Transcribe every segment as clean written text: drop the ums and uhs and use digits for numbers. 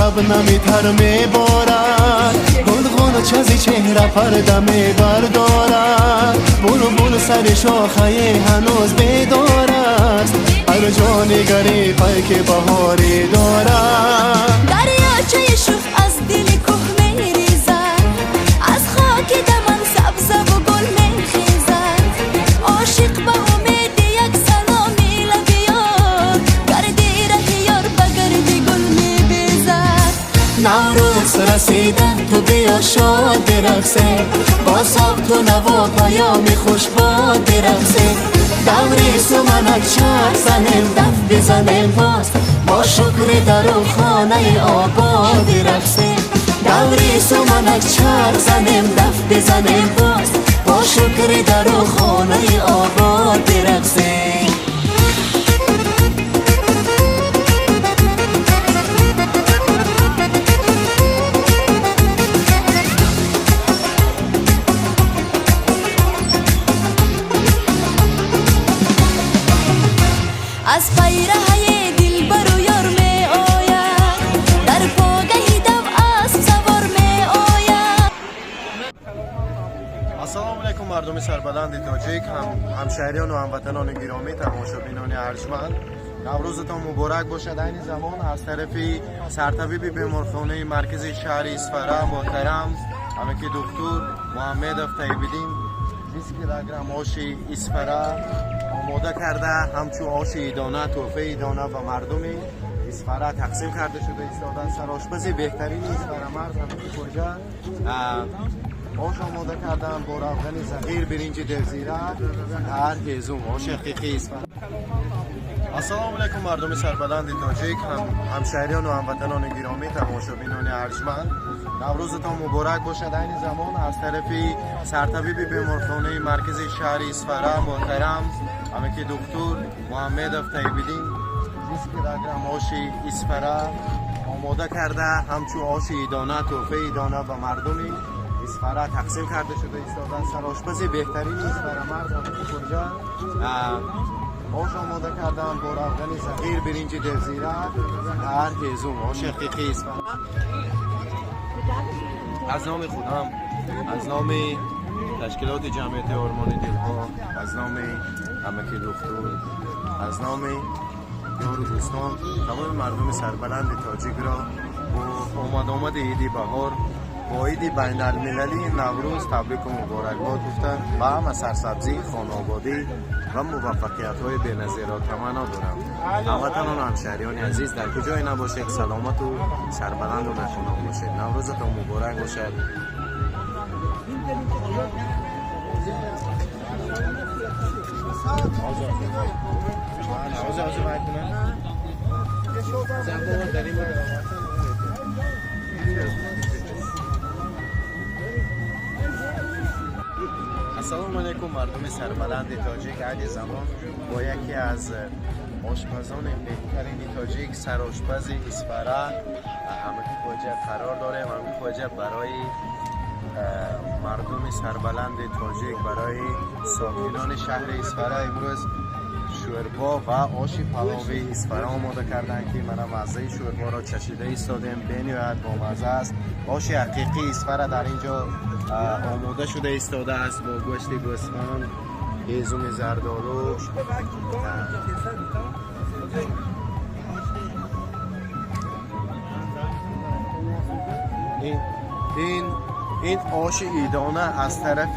شبنمی تر میبارد، گل چزی چهره پرده میبردارد، بلبل سر شاخه هنوز بیدار است، هر جا نگری پیک بهاری دارد. دریاچه شوخ از دل کوه میریزد، از خاک دمن سبز و گل میخیزد، عاشق به امید یک سلامی لب یار، گردی ره یار به گرد گل میبیزد. نوروز رسیده تو بیا شاد برقصه، با سبت و نوا پیامی خوش باد برقصه، دوری سمنک چرخ زنیم دف بزنیم باز، با شکر در و خانه آباد رقصه، دوری سمنک چرخ زنیم دف بزنیم باز، با شکر در و خانه آباد رقصه. از پیره دلبر و یار می آید، در پاگه دم از سوار می آید. السلام علیکم مردم سربلند تاجیک، همشهریان و هموطنان گرامی، تماشابینان ارجمند، نوروزتان مبارک باشد. این زمان از طرف سرطبیب بیمارخانه مرکزی شهر اصفهان محترم همکی دکتر محمد طیب‌الدین 20 کیلوگرم آش اصفهان آماده کرده، همچون آش ایدانه تحفه ایدانه و مردم اصفهان تقسیم کرده شده ایستادن. سرآشپزی بهترین اصفهان مرز همکی کجا آش آماده کردن با روغن صغیر، برنج دلزیره، هر هیزم آش حقیقی اصفهان. السلام علیکم مردم سربلند تاجیک، همشهریان و هموطنان گرامی، تماشابینان ارجمند، نوروزتان مبارک باشد. این زمان از طرف سرطبیب بیمارخانه مرکزی شهر اصفهان محترم همکی دکتر محمد طیب‌الدین 20 کیلوگرم آش اصفهان آماده کرده، همچون آش ایدانه تحفه ایدانه و مردم اصفهان تقسیم کرده شده ایستادن. سرآشپزی بهترین اصفهان مرز همکی کجا آش آماده کردن با روغن صغیر، برنج دلزیره، هر هیزم آش حقیقی اصفهان. از نام خودم، از نام تشکیلات جمعیت آرمان دلها، از نام همکی دکتر، از نام یار و دوستان، تمام مردم سربلند تاجیک را با آمد عید بهار با عید بین المللی نوروز تبریک و مبارکباد گفتن و همه سرسبزی، خانوادگی و موفقیت های بی‌نظیر را تمنا دارم. هموطنان و همشهریان عزیز در کجای نباشید سلامت و سربلند و نشناک باشید. نوروزتان مبارک باشد. السلام علیکم مردم سربلند تاجیک، علی زمان با یکی از آشپزان بهترین تاجیک، سرآشپز اصفهان همکی خواجه قرار داریم. همکی خواجه برای مردم سربلند تاجیک، برای ساکنان شهر اصفهان امروز شوربا و آش پلاوی اصفهان آماده کردن که من مزه شوربا را چشیده ایستادیم. بنیاد با مزه است. آش حقیقی اصفهان در اینجا آماده شده ایستاده است با گوشت گوسفند، هیزم زردآلو، این آش ایدانه از طرف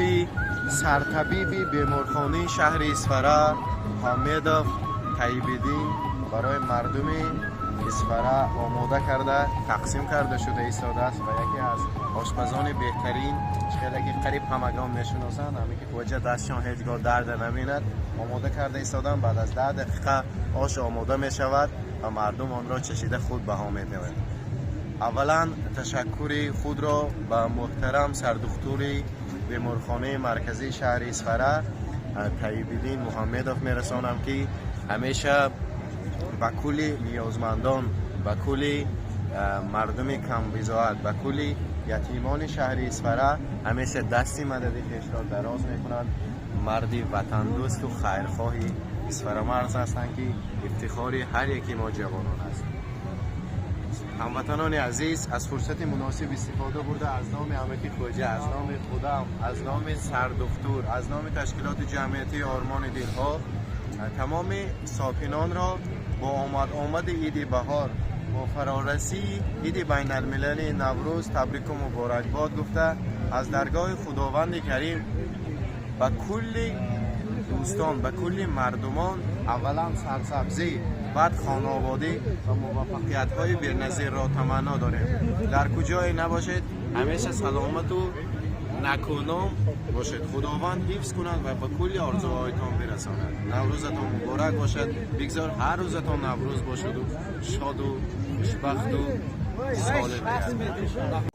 سرطبیب بیمارخانه شهر اصفهان محمد طیب‌الدین برای مردم اصفهان آماده کرده، تقسیم کرده شده ایستاده است و یکی از آشپزان بهترین چقدر که قریب همگان میشناسند، همین که خواجه دستشان هیچگاه درد نمیند، آماده کرده ایستادن. بعد از 10 دقیقه آش آماده می شود و مردم آن را چشیده خود بها می دهند. اولا تشکر خود را به محترم سردکتر بیمارخانه مرکزی شهر اصفهان طیب‌الدین محمدوف میرسانم که همیشه به کل نیازمندان، به کل مردم کم بزاعت، به کل یتیمان شهر اصفهان همیشه دستی مددی خویش را دراز میکنند. مردی وطن دوست و خیرخواهی اصفهان مرز هستند که افتخار هر یکی ما جوانان است. هموطنان عزیز از فرصت مناسب استفاده برده از نام امتی خوجه، از نام خودم، از نام سردکتر، از نام تشکیلات جمعیتی آرمان دلها تمام ساکنان را با آمد عید بهار با فرارسی عید بین المللی نوروز تبریک و مبارکباد گفته از درگاه خداوند کریم به کل دوستان، به کل مردمان اولا سرسبزی، بعد خانواده و موفقیت های بی‌نظیر را تمنا داریم. در کجای نباشید همیشه سلامت و نکونام باشد. خداوند حفظ کند و به کل آرزوهایتان برساند. نوروزتان مبارک باشد. بگذار هر روزتان نوروز باشد و شاد و خوشبخت و سالم باشد.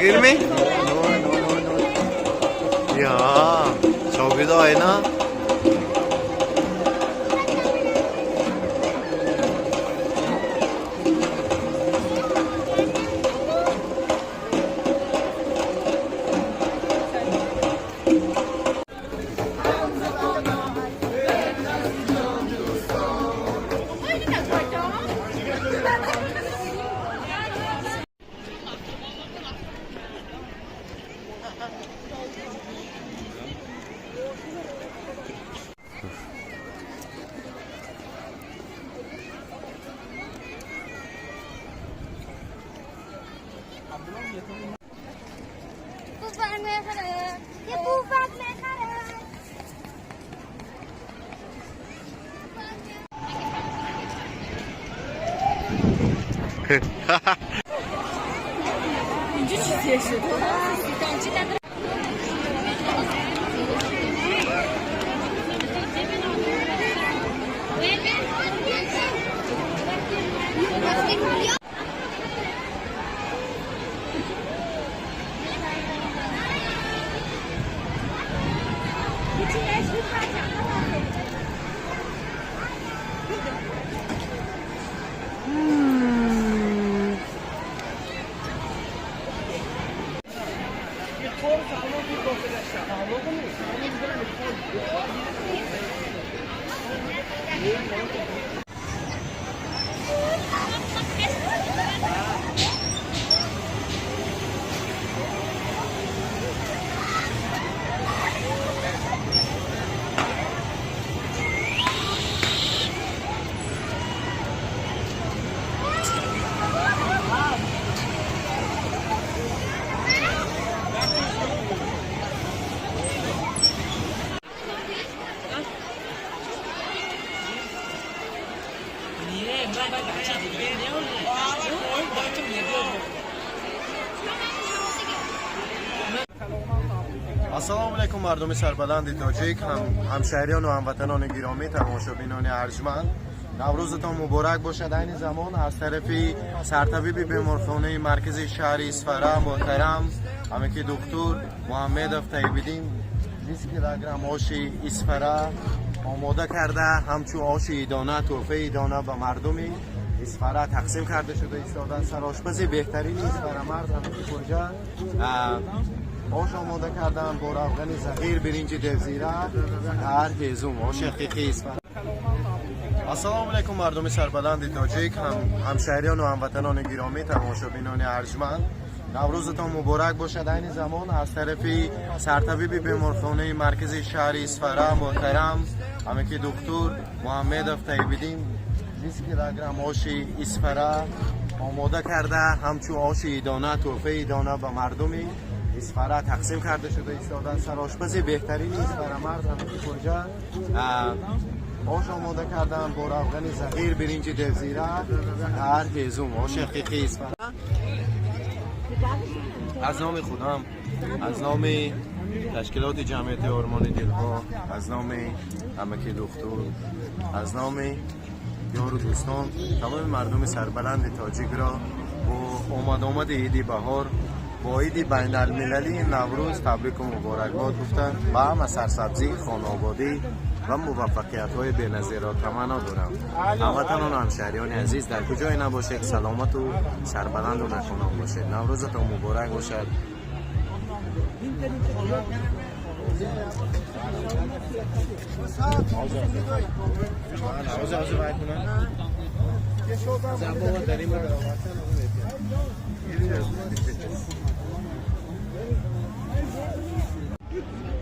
Girme? No. Ya, çok güzel na. Pufak merah, ya pufak merah. السلام علیکم مردم سربلند تاجیک، همشهریان و هموطنان گرامی، تماشابینان ارجمند، نوروزتان مبارک باشد. این زمان از طرف سرطبیب بیمارخانه مرکزی شهر اصفهان محترم امکی دکتر محمد افتایبیدین 20 کیلوگرم آش اصفهان آماده کرده، همچون آش ایدانه تحفه ایدانه به مردم اصفهان تقسیم کرده شده. ایستادن سرآشپز بهترین اصفهان مرز امکی کجا آش آماده کردن با روغن صغیر، برنج دلزیره، هر هیزم آش حقیقی اصفهان. السلام علیکم مردم سربلند تاجیک، همشهریان و هموطنان گرامی، تماشابینان ارجمند، نوروزتان مبارک باشد. این زمان از طرف سرطبیب بیمارخانه مرکزی شهر اصفهان محترم همه که دکتر محمد افتایبیدین 20 کیلوگرم آش اسفره آماده کرده، همچون آش ایدانه تحفه ایدانه به مردم اسفره تقسیم کرده شده ایستادن. سرآشپز بهترین اسفره مرز همه که کجا آش آماده کردن با روغن صغیر، برنج دلزیره، هر هیزم آش حقیقی اسفره. از نام خودم، از نام تشکیلات جمعیت آرمان دلها، از نام امکی دکتر، از نام یار و دوستان، تمام مردم سربلند تاجیک را با آمد عید بهار، با عید بین المللی نوروز تبریک و مبارکباد گفتن و همه سرسبزی، خانوادگی و موفقیت های بی‌نظیر را تمنا دارم. هموطنان و همشهریان عزیز در کجای نباشید سلامت و سربلند و ناکنام باشید. نوروزتان مبارک باشد.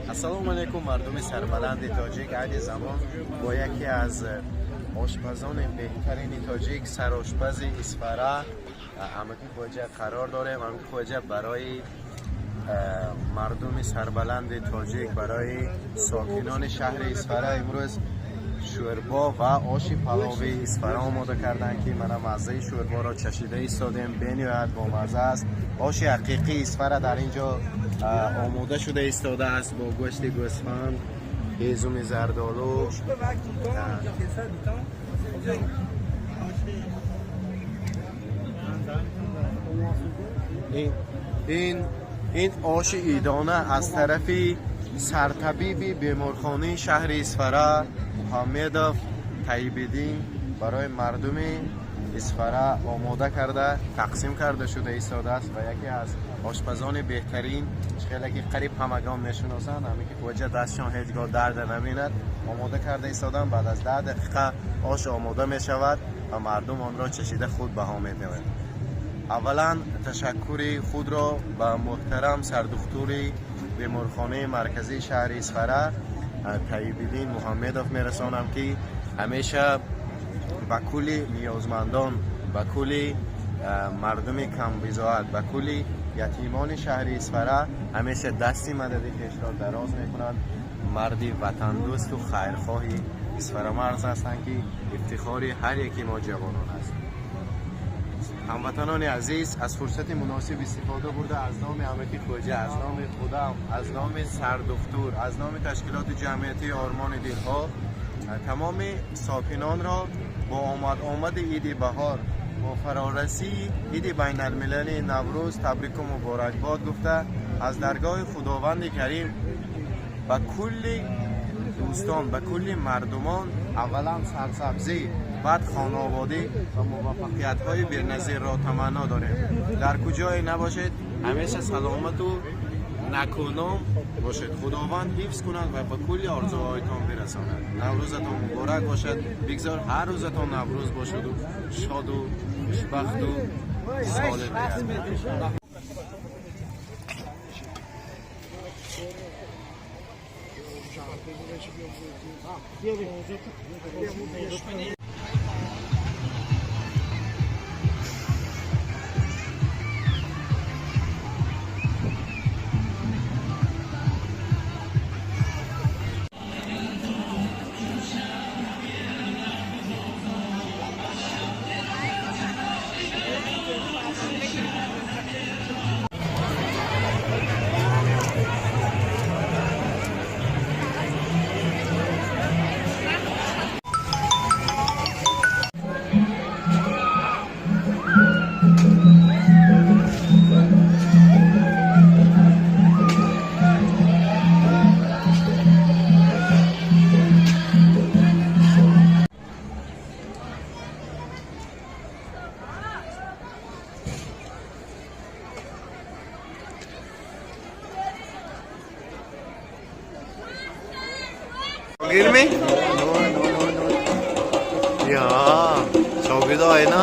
السلام علیکم مردم سربلند تاجیک. عید زمان با یکی از آشپزان بهترین تاجیک، سرآشپز اسفره امکی خواجه قرار داریم. امکی خواجه برای مردم سربلند تاجیک، برای ساکنان شهر اسفره امروز شوربا و آش پلاوی اسفره آماده کردن که من مزه شوربا را چشیده ایستادیم. بنیاد با مزه است. آش حقیقی اسفره در اینجا آماده شده ایستاده است با گوشت گوسفند، هیزم زردآلو. این آش ایدانه از طرف سرطبیب بیمارخانه شهر اسفره محمد طیب‌الدین برای مردم اسفره آماده کرده، تقسیم کرده شده ایستاده است و یکی از آشپزان بهترین خیلی که قریب همگان میشناسند، همین که وجه دستشان هیچگاه درد نمیند، آماده کرده ایستادن. بعد از 10 دقیقه آش آماده می شود و مردم آن را چشیده خود بها می نوند. اولا تشکر خود را به محترم سردکتر بیمارخانه مرکزی شهر اسفره طیب‌الدین محمدوف میرسانم که همیشه به کل نیازمندان، به کل مردم کم بضاعت، به کل یتیمان شهر اسفره همیشه دستی مددی خویش را دراز میکنند. مردی وطن دوست و خیرخواهی اسفره مرز هستند که افتخار هر یکی ما جوانان است. هموطنان عزیز، از فرصت مناسب استفاده برده از نام امکی خواجه، از نام خودم، از نام سردکتر، از نام تشکیلات جمعیتی آرمان دلها تمام ساکنان را با آمد عید بهار، با فرارسی عید بین المللی نوروز تبریک و مبارکباد گفته از درگاه خداوند کریم به کل دوستان، به کل مردمان اولا سرسبزی، بعد خانواده و موفقیت های بی‌نظیر را تمنا داریم. در کجای نباشید همیشه سلامت و نکنام باشد. خداوند حفظ کند و به کل آرزوهایتان برساند. نوروزتان مبارک باشد. بگذار هر روزتان نوروز باشد و شاد و خوشبخت و سالم باشد. Girme? No. Ya, çok güzel ayna.